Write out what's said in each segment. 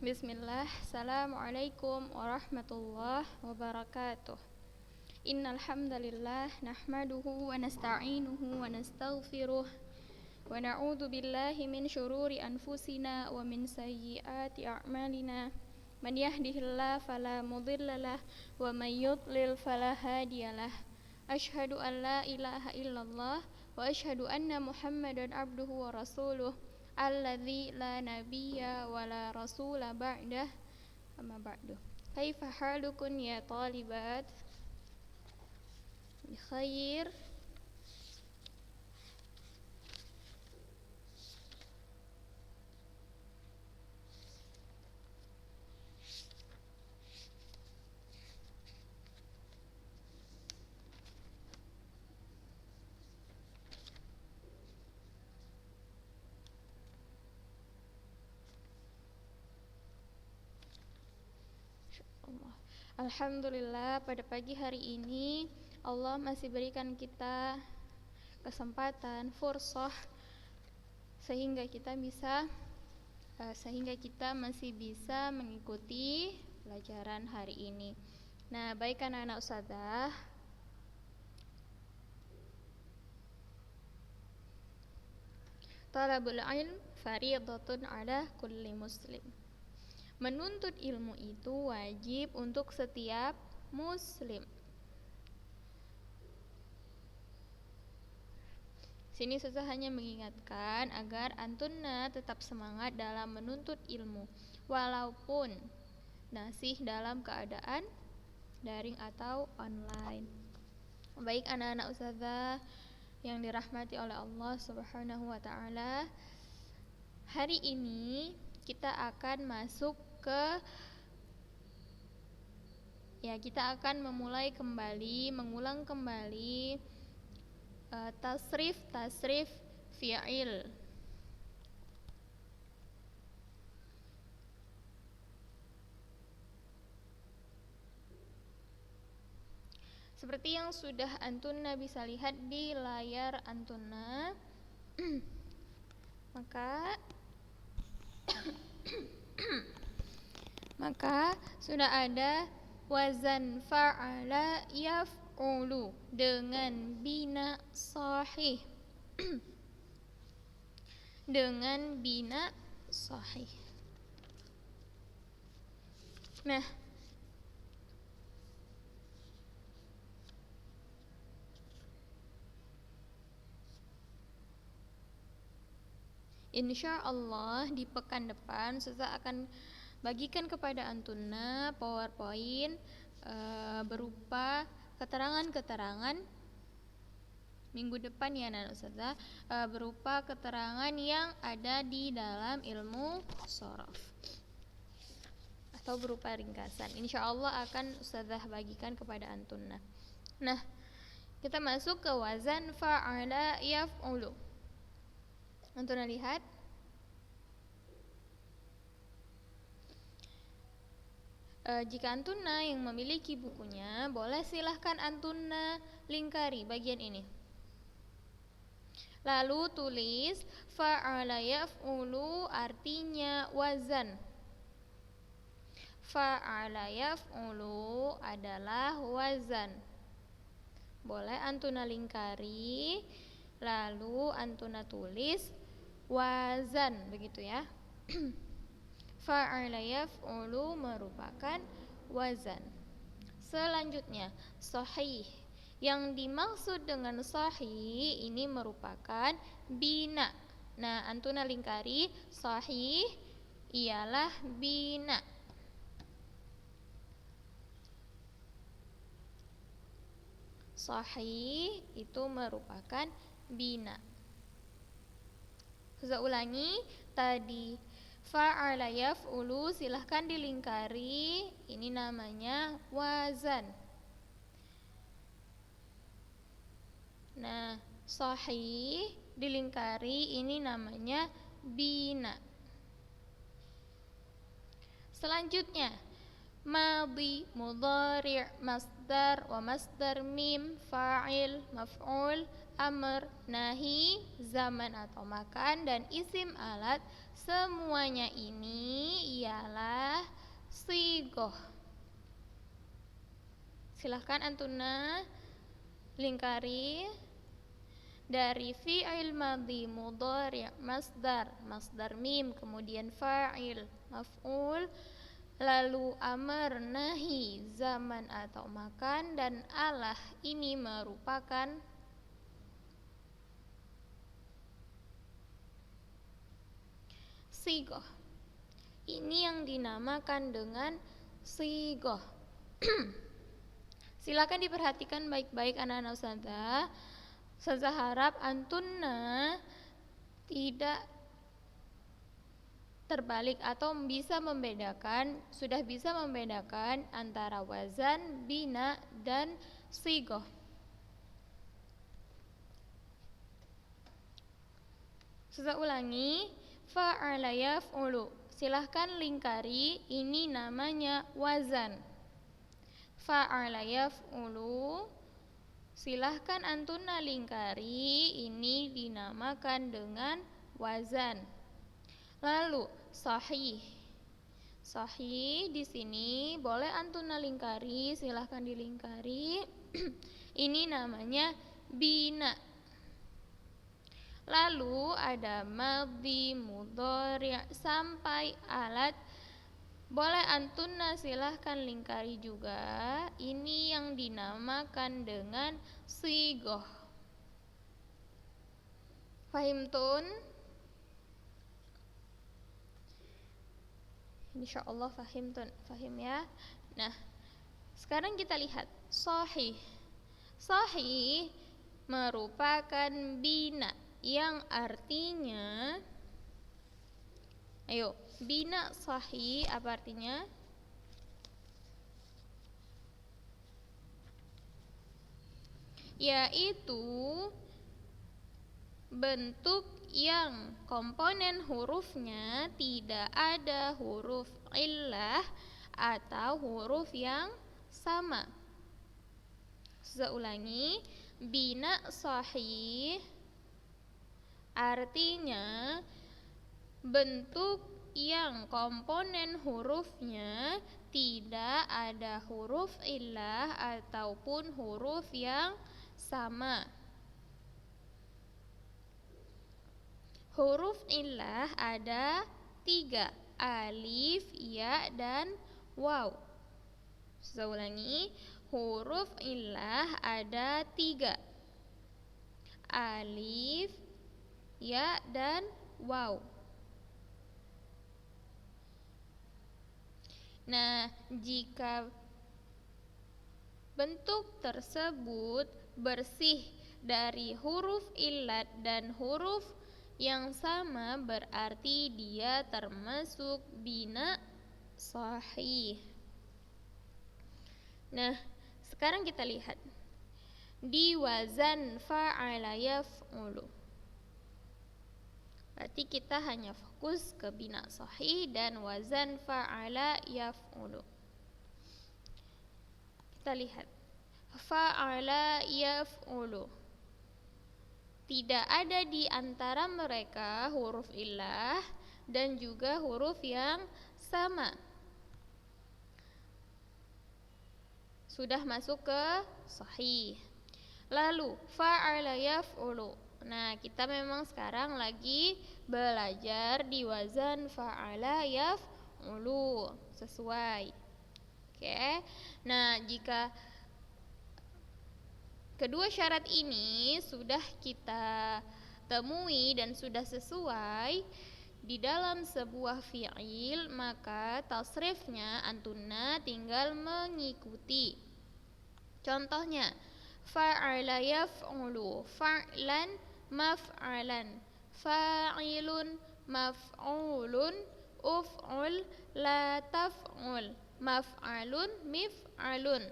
Bismillah, Assalamualaikum warahmatullahi wabarakatuh. Innal hamdalillah nahmaduhu wa nasta'inuhu wa nastaghfiruh wa na'udzu billahi min syururi anfusina wa min sayyiati a'malina. Man yahdihillahu fala mudhillalah wa may yudlil fala hadiyalah. Asyhadu an la ilaha illallah wa asyhadu anna Muhammadan abduhu wa rasuluh alladzi la nabiyya wa la rasula ba'dah. Amma ba'du. Kaifa halukum ya talibat? Bi khair. Alhamdulillah, pada pagi hari ini Allah masih berikan kita kesempatan fursah sehingga kita masih bisa mengikuti pelajaran hari ini. Nah, baik anak-anak ustadzah, talabul ilm fardhatun ala kulli muslim. Menuntut ilmu itu wajib untuk setiap muslim. Sini saya hanya mengingatkan agar antunna tetap semangat dalam menuntut ilmu, walaupun masih dalam keadaan daring atau online. Baik anak-anak ustazah yang dirahmati oleh Allah Subhanahu wa taala, hari ini kita akan mengulang kembali tasrif fi'il. Seperti yang sudah antunna bisa lihat di layar antunna, maka sudah ada wazan fa'ala yaf'ulu dengan bina sahih. Dengan bina sahih. Nah, insyaallah di pekan depan saya akan bagikan kepada antunna PowerPoint berupa keterangan-keterangan minggu depan ya anak ustazah, berupa keterangan yang ada di dalam ilmu shorof atau berupa ringkasan. Insyaallah akan ustazah bagikan kepada antunna. Nah, kita masuk ke wazan fa'ala yaf'ulu. Antunna lihat. Jika antunna yang memiliki bukunya, boleh silahkan antunna lingkari bagian ini. Lalu tulis fa'ala yaf'ulu artinya wazan. Fa'ala yaf'ulu adalah wazan. Boleh antunna lingkari, lalu antunna tulis wazan, begitu ya. Fa'ala yaf'ulu merupakan wazan. Selanjutnya, sahih. Yang dimaksud dengan sahih ini merupakan bina. Nah, antunna lingkari, sahih ialah bina. Sahih itu merupakan bina. Saya ulangi tadi, fa'ala yaf'ulu silahkan dilingkari, ini namanya wazan. Nah, sahih dilingkari, ini namanya bina. Selanjutnya, madhi, mudhari', masdar wa masdar mim, fa'il, maf'ul, amr, nahi, zaman atau makan, dan isim alat semuanya ini ialah sigoh. Silahkan antuna lingkari dari fi'il madhi, mudhari', masdar mim, kemudian fa'il, maf'ul, lalu amar, nahi, zaman atau makan, dan alah ini merupakan sigoh. Ini yang dinamakan dengan sigoh. Silakan diperhatikan baik-baik anak-anak ustazah. Ustazah harap antunna tidak terbalik atau sudah bisa membedakan antara wazan, bina, dan sigoh. Ustazah ulangi, fa'ala yaf'ulu. Silahkan lingkari, ini namanya wazan. Fa'ala yaf'ulu. Silahkan antuna lingkari, ini dinamakan dengan wazan. Lalu sahih. Sahih di sini boleh antuna lingkari, silahkan dilingkari. Ini namanya bina. Lalu ada madhi, mudhari' sampai alat. Boleh antuna silahkan lingkari juga. Ini yang dinamakan dengan sigoh. Fahimtun? Insyaallah fahimtun. Fahim ya. Nah, sekarang kita lihat sahih. Sahih merupakan bina yang artinya, ayo, bina sahih apa artinya? Yaitu bentuk yang komponen hurufnya tidak ada huruf illah atau huruf yang sama. Saya ulangi, bina sahih artinya bentuk yang komponen hurufnya tidak ada huruf illah ataupun huruf yang sama. Huruf illah ada 3, alif, ya, dan waw. Saya ulangi, huruf illah ada 3, alif, ya, dan waw. Nah, jika bentuk tersebut bersih dari huruf illat dan huruf yang sama, berarti dia termasuk bina sahih. Nah, sekarang kita lihat di wazan fa'ala yaf'ulu. Berarti kita hanya fokus ke bina sahih dan wazan fa'ala yaf'ulu. Kita lihat fa'ala yaf'ulu. Tidak ada di antara mereka huruf illah dan juga huruf yang sama. Sudah masuk ke sahih. Lalu fa'ala yaf'ulu. Nah, kita memang sekarang lagi belajar di wazan fa'ala yaf'ulu sesuai. Oke. Nah, jika kedua syarat ini sudah kita temui dan sudah sesuai di dalam sebuah fi'il, maka tasrifnya antuna tinggal mengikuti. Contohnya, fa'ala yaf'ulu, fa'lan, maf'alan, fa'ilun, maf'ulun, uf'ul, la taf'ul, maf'alun, mif'alun.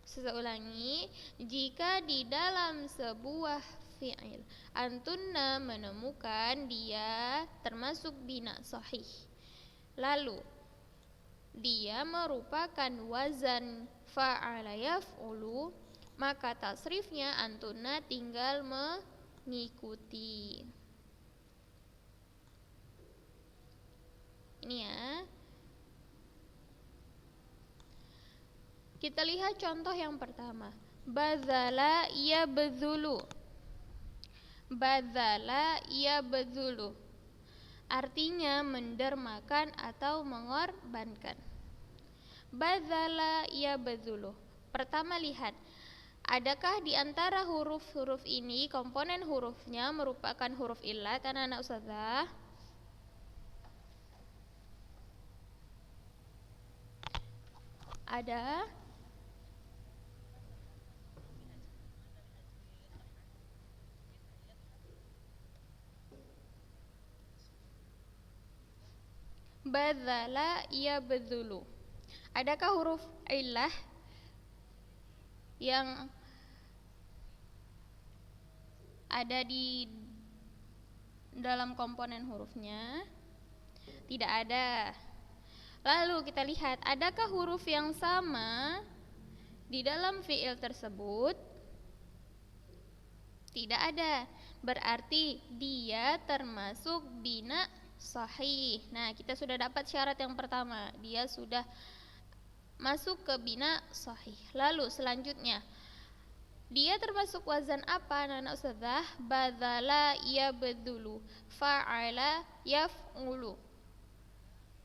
Saya ulangi, jika di dalam sebuah fi'il antunna menemukan dia termasuk bina sahih, lalu dia merupakan wazan fa'ala yaf'ulu, maka tasrifnya antuna tinggal mengikuti. Kita lihat contoh yang pertama. Bazala yabzulu. Bazala yabzulu. Artinya mendermakan atau mengorbankan. Bazala yabzulu. Pertama lihat, adakah di antara huruf-huruf ini komponen hurufnya merupakan huruf illat anak-anak ustazah? Ada? Badzala yabdzulu. Adakah huruf illah yang ada di dalam komponen hurufnya? Tidak ada. Lalu kita lihat, adakah huruf yang sama di dalam fiil tersebut? Tidak ada. Berarti dia termasuk bina sahih. Nah, kita sudah dapat syarat yang pertama. Dia sudah masuk ke bina sahih. Lalu selanjutnya, dia termasuk wazan apa anak-anak ustazah? Badzala yabdzulu, fa'ala yaf'ulu.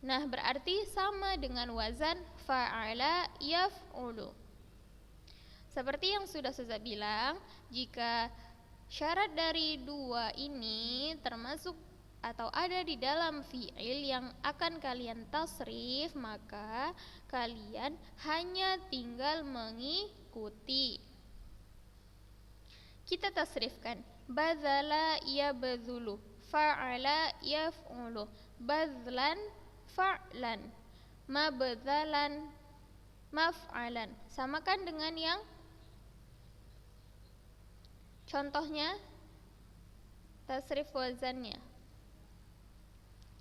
Nah, berarti sama dengan wazan fa'ala yaf'ulu. Seperti yang sudah Ustazah bilang, jika syarat dari dua ini termasuk atau ada di dalam fi'il yang akan kalian tasrif, maka kalian hanya tinggal mengikuti. Kita tasrifkan. Badzala yabdzulu, fa'ala yaf'ulu, badzlan fa'lan, mabdzalan maf'alan. Samakan dengan yang contohnya, tasrif wazannya.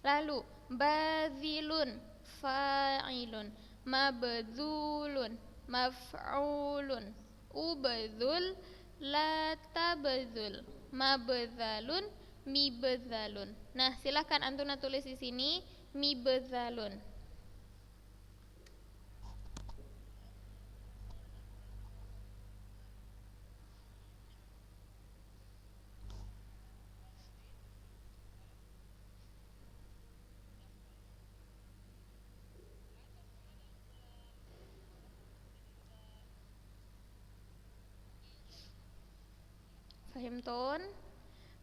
Lalu badzilun fa'ilun, mabdzulun maf'ulun, ubdzul la tabdzul, mabdzalun mibdzalun. Nah, silakan antuna tulis di sini mibdzalun. Fahimtun?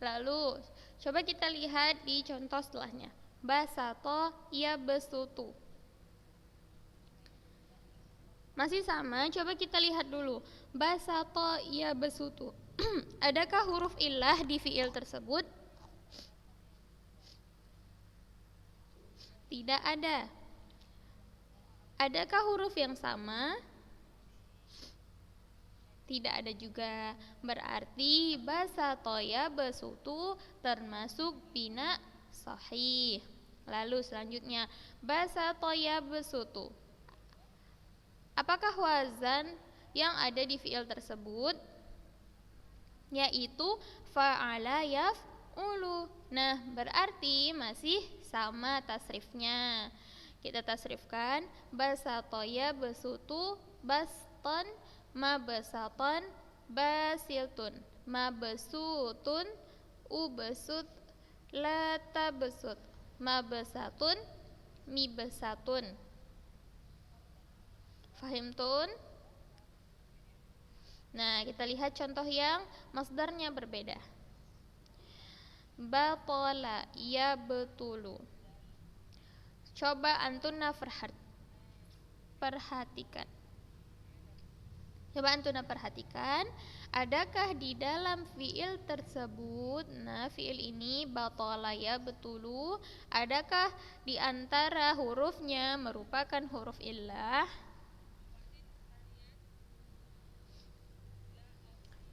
Lalu coba kita lihat di contoh setelahnya. Basato yabsutu. Masih sama, coba kita lihat dulu. Basato yabsutu. Adakah huruf illah di fiil tersebut? Tidak ada. Adakah huruf yang sama? Tidak ada juga. Berarti basato yabsutu termasuk bina sahih. Lalu selanjutnya, basato yabsutu. Apakah wazan yang ada di fiil tersebut? Yaitu fa'ala yaf'ulu. Nah, berarti masih sama tasrifnya. Kita tasrifkan basato yabsutu baston, mabsatan basiltun, mabsutun ubsut la tabsut, mabsatun mibsatun. Fahimtun? Nah, kita lihat contoh yang masdarnya berbeda. Batala yabtulu. Coba antuna perhatikan. Coba antuna perhatikan, adakah di dalam fiil tersebut, nah fiil ini batala yabtulu, adakah di antara hurufnya merupakan huruf illah?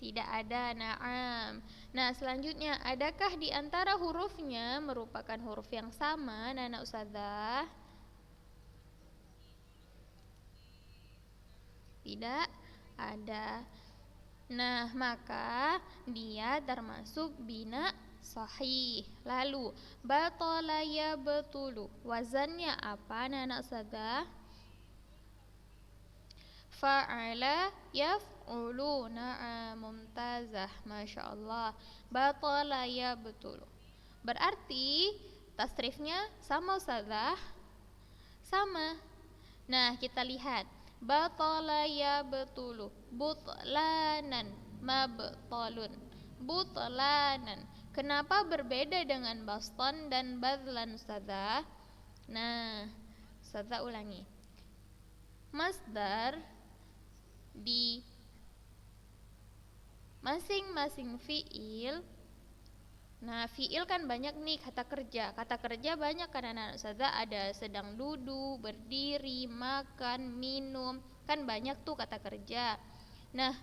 Tidak ada, na'am. Nah, selanjutnya, adakah di antara hurufnya merupakan huruf yang sama, Nana Ustazah? Tidak ada. Nah, maka dia termasuk bina sahih. Lalu, batala yabtulu. Wazannya apa, Nana Ustazah? fa'ala yaf'ulu. Na'am, mumtazah, Masya Allah. Batala yabtulu. Berarti tasrifnya sama Ustazah? Sama. Nah, kita lihat. Batala yabtulu. Butlanan, mabtalun. Butlanan. Kenapa berbeda dengan baston dan badlan Ustazah? Nah, Ustazah ulangi. Masdar di masing-masing fiil. Nah, fiil kan banyak nih, kata kerja. Kata kerja banyak kan anak-anak Ustazah, ada sedang duduk, berdiri, makan, minum. Kan banyak tuh kata kerja. Nah,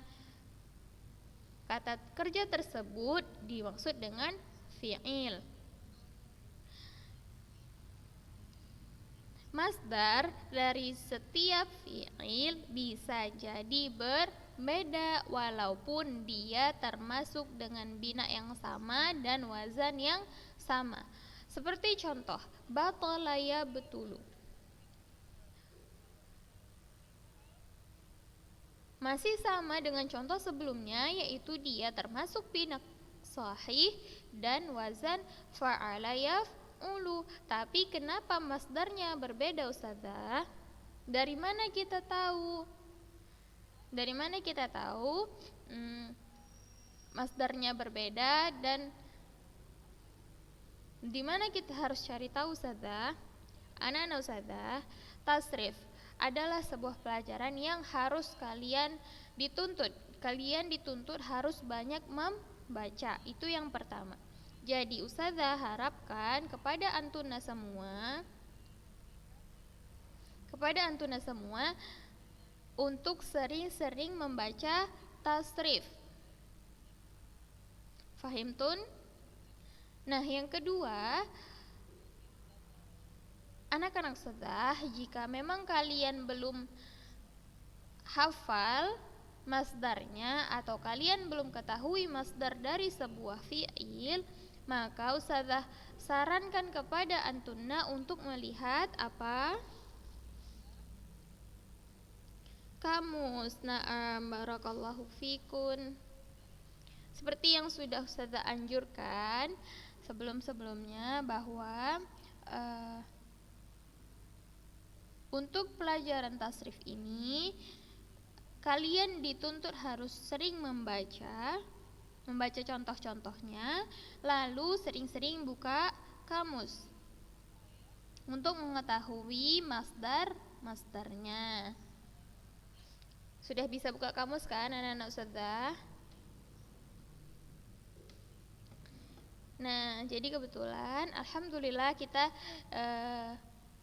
kata kerja tersebut dimaksud dengan fiil. Masdar dari setiap fiil bisa jadi berbeda walaupun dia termasuk dengan bina yang sama dan wazan yang sama. Seperti contoh, batala yabtulu. Masih sama dengan contoh sebelumnya, yaitu dia termasuk bina sahih dan wazan fa'ala yaf'ulu. Tapi kenapa masdarnya berbeda Ustazah? Dari mana kita tahu? Dari mana kita tahu masdarnya berbeda, dan di mana kita harus cari tahu Ustazah? Anak-anak Ustazah, tasrif adalah sebuah pelajaran yang harus kalian dituntut. Kalian dituntut harus banyak membaca. Itu yang pertama. Jadi Ustazah harapkan kepada antuna semua untuk sering-sering membaca tasrif. Fahimtun? Nah, yang kedua, anak-anak Ustazah, jika memang kalian belum hafal masdarnya atau kalian belum ketahui masdar dari sebuah fi'il, maka Ustazah sarankan kepada antuna untuk melihat apa? Kamus. Na'am, barakallahu fikun. Seperti yang sudah Ustazah anjurkan sebelum-sebelumnya, bahwa untuk pelajaran tasrif ini kalian dituntut harus sering membaca contoh-contohnya, lalu sering-sering buka kamus untuk mengetahui masdarnya. Sudah bisa buka kamus kan anak-anak Ustazah? Nah, jadi kebetulan alhamdulillah kita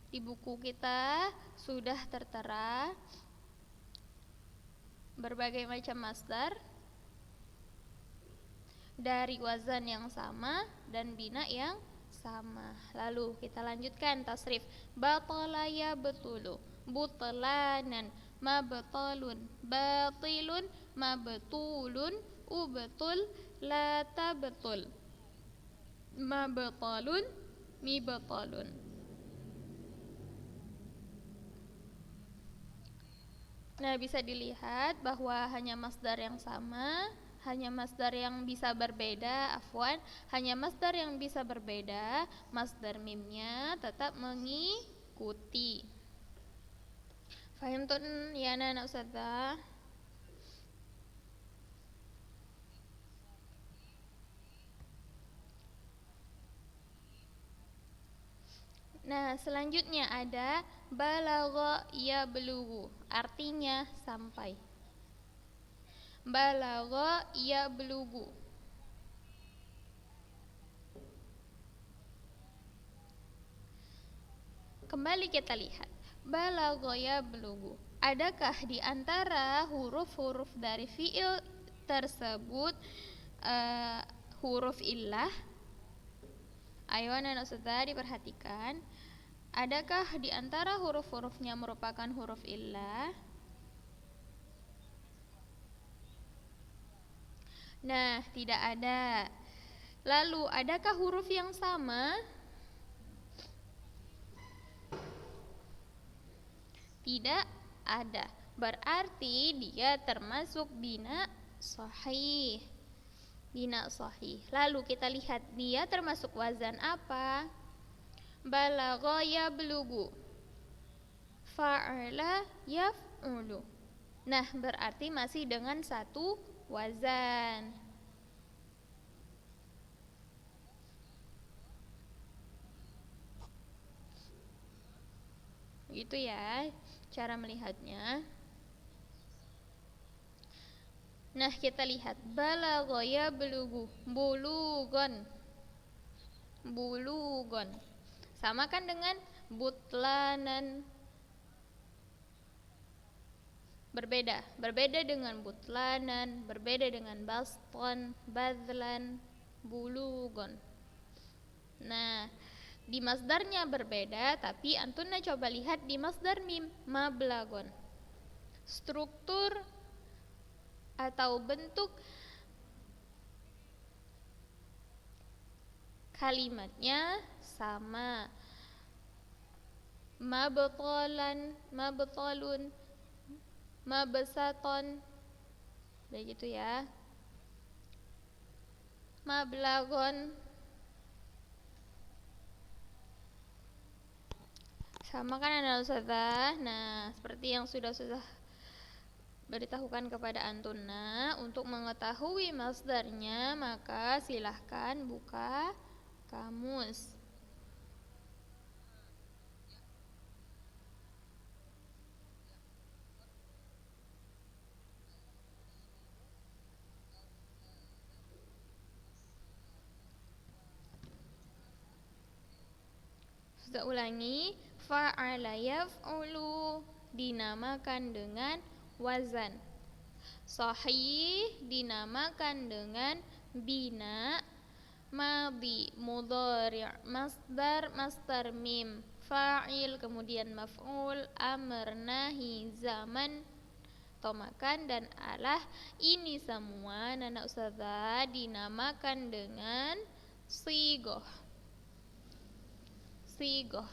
di buku kita sudah tertera berbagai macam masdar dari wazan yang sama dan bina yang sama. Lalu kita lanjutkan tasrif. Batala yabtulu, butlanan, mabtalun, batilun, mabtulun, ubtul, la tabtul, mabtalun, mibtalun. Nah, bisa dilihat bahwa hanya masdar yang sama, hanya masdar yang bisa berbeda, hanya masdar yang bisa berbeda, masdar mimnya tetap mengikuti. Fahim tun ya anak Ustazah? Nah, selanjutnya ada balagha yablughu, artinya sampai. Balagha yablughu. Kembali kita lihat. Balagha yablughu. Adakah di antara huruf-huruf dari fiil tersebut huruf illah? Ayo anak Ustazah diperhatikan. Adakah di antara huruf-hurufnya merupakan huruf illah? Nah, tidak ada. Lalu, adakah huruf yang sama? Tidak ada. berarti dia termasuk bina sahih. Bina sahih. Lalu kita lihat dia termasuk wazan apa? Balagha yablughu, fa'ala yaf'ulu. Nah, berarti masih dengan satu wazan. Gitu ya cara melihatnya. Nah, kita lihat balagha yablughu, bulugon. Bulugon. Sama kan dengan butlanan. Berbeda dengan butlanan, berbeda dengan baston, badlan, bulugon. Nah, di masdarnya berbeda, tapi antuna coba lihat di masdar mim, mablagon. Struktur atau bentuk kalimatnya sama. Mabtalan, mabtalun, mabesaton, begitu ya. Mablagon sama kan anak ustazah. Nah, seperti yang sudah beritahukan kepada antuna, untuk mengetahui masdarnya maka silahkan buka kamus. Sudah ulangi, fa'ala yaf'ulu dinamakan dengan wazan. Sahih dinamakan dengan bina, madhi, mudhari', masdar, masdar mim, fa'il, kemudian maf'ul, amr, nahi, zaman, tomakan dan alah. Ini semua nana ustazah dinamakan dengan sigoh. Sigoh.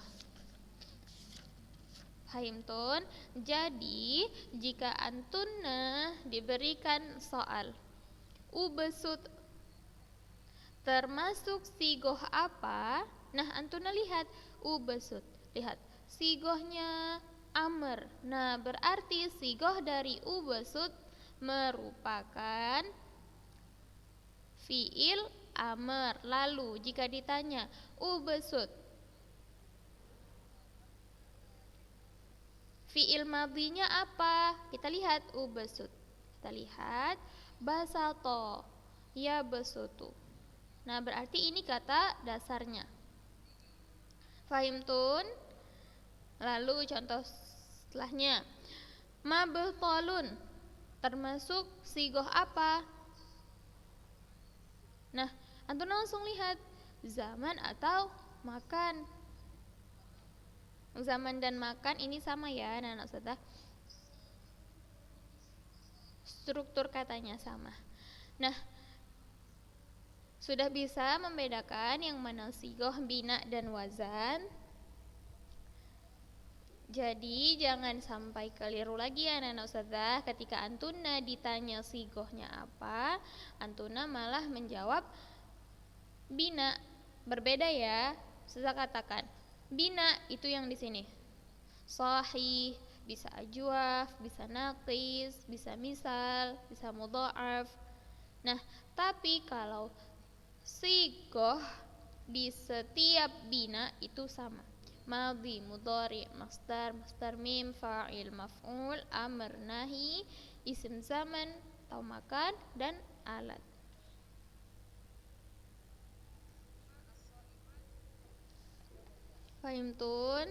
Fahimtun? Jadi jika antuna diberikan soal ubesut termasuk sigoh apa? Nah, antuna lihat ubesut. Lihat sigohnya amr. Nah, berarti sigoh dari ubesut merupakan fiil amr. Lalu jika ditanya ubesut fiil madhinya apa? Kita lihat ubesut. Kita lihat basato, ya besutu. Nah, berarti ini kata dasarnya. Fahimtun? Lalu contoh setelahnya. Mabtalun termasuk sigoh apa? Nah, antum langsung lihat zaman atau makan. Zaman dan makan ini sama ya anak-anak ustazah. Struktur katanya sama. Nah, sudah bisa membedakan yang mana sigoh, bina, dan wazan. Jadi jangan sampai keliru lagi ya anak-anak ustazah. Ketika antuna ditanya sigohnya apa, antuna malah menjawab bina. Berbeda ya. Saya katakan bina itu yang di sini. Sahih, bisa ajwaf, bisa naqis, bisa misal, bisa mudha'af. Nah, tapi kalau sigoh di setiap bina itu sama. Madhi, mudhari, masdar, masdar mim, fa'il, maf'ul, amr, nahi, isim zaman, atau makan, dan alat. Fahimtun?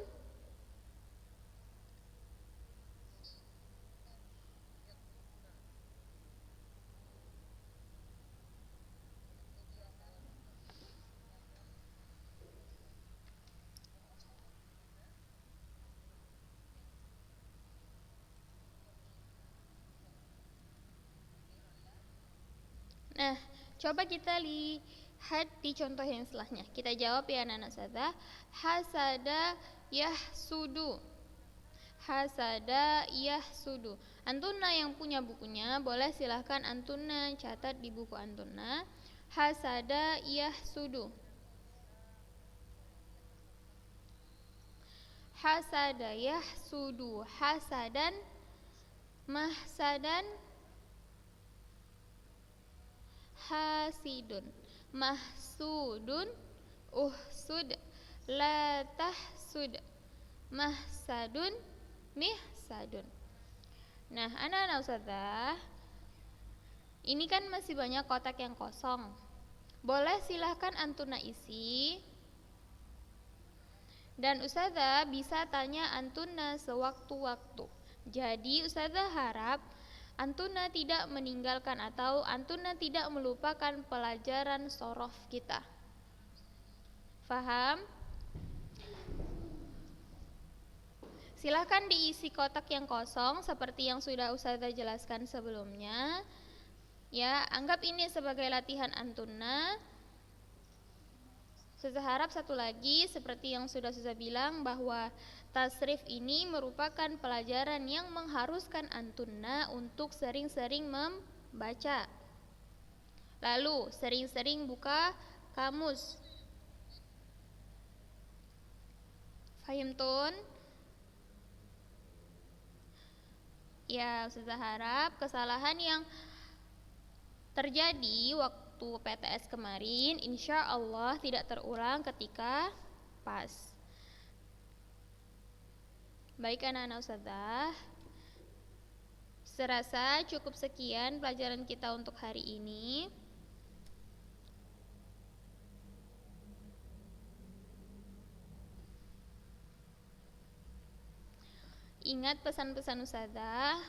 Nah, coba kita lihat di contoh yang setelahnya. Kita jawab ya anak-anak ustazah. Hasada yahsudu. Hasada yahsudu. Antuna yang punya bukunya boleh silahkan antuna catat di buku antuna. Hasada yahsudu. Hasada yahsudu. Hasadan mahsadan hasidun mahsudun uhsud la tahsud mahsadun mihsadun. Nah, anak-anak ustazah, ini kan masih banyak kotak yang kosong. Boleh silahkan antuna isi, dan ustazah bisa tanya antuna sewaktu-waktu. Jadi ustazah harap antuna tidak meninggalkan atau antuna tidak melupakan pelajaran sorof kita. Faham? Silahkan diisi kotak yang kosong seperti yang sudah ustazah jelaskan sebelumnya. Ya, anggap ini sebagai latihan antuna. Ustazah harap satu lagi seperti yang sudah ustazah bilang bahwa tasrif ini merupakan pelajaran yang mengharuskan antuna untuk sering-sering membaca. Lalu sering-sering buka kamus. Fahimtun? Ya, ustazah harap kesalahan yang terjadi waktu PTS kemarin insya Allah tidak terulang ketika PAS. Baik anak-anak ustazah, serasa cukup sekian pelajaran kita untuk hari ini. Ingat pesan-pesan ustazah.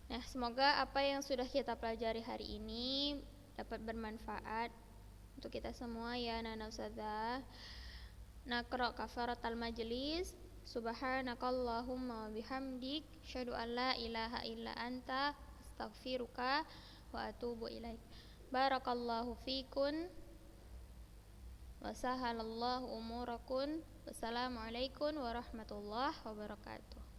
Nah, semoga apa yang sudah kita pelajari hari ini dapat bermanfaat untuk kita semua ya anak-anak ustazah. Naqra kafaratal majlis. Subhanakallahumma bihamdik asyhadu an la ilaha illa anta astaghfiruka wa atubu ilaik. Barakallahu fikun wa sahalallahu umurakun. Wassalamualaikum warahmatullahi wabarakatuh.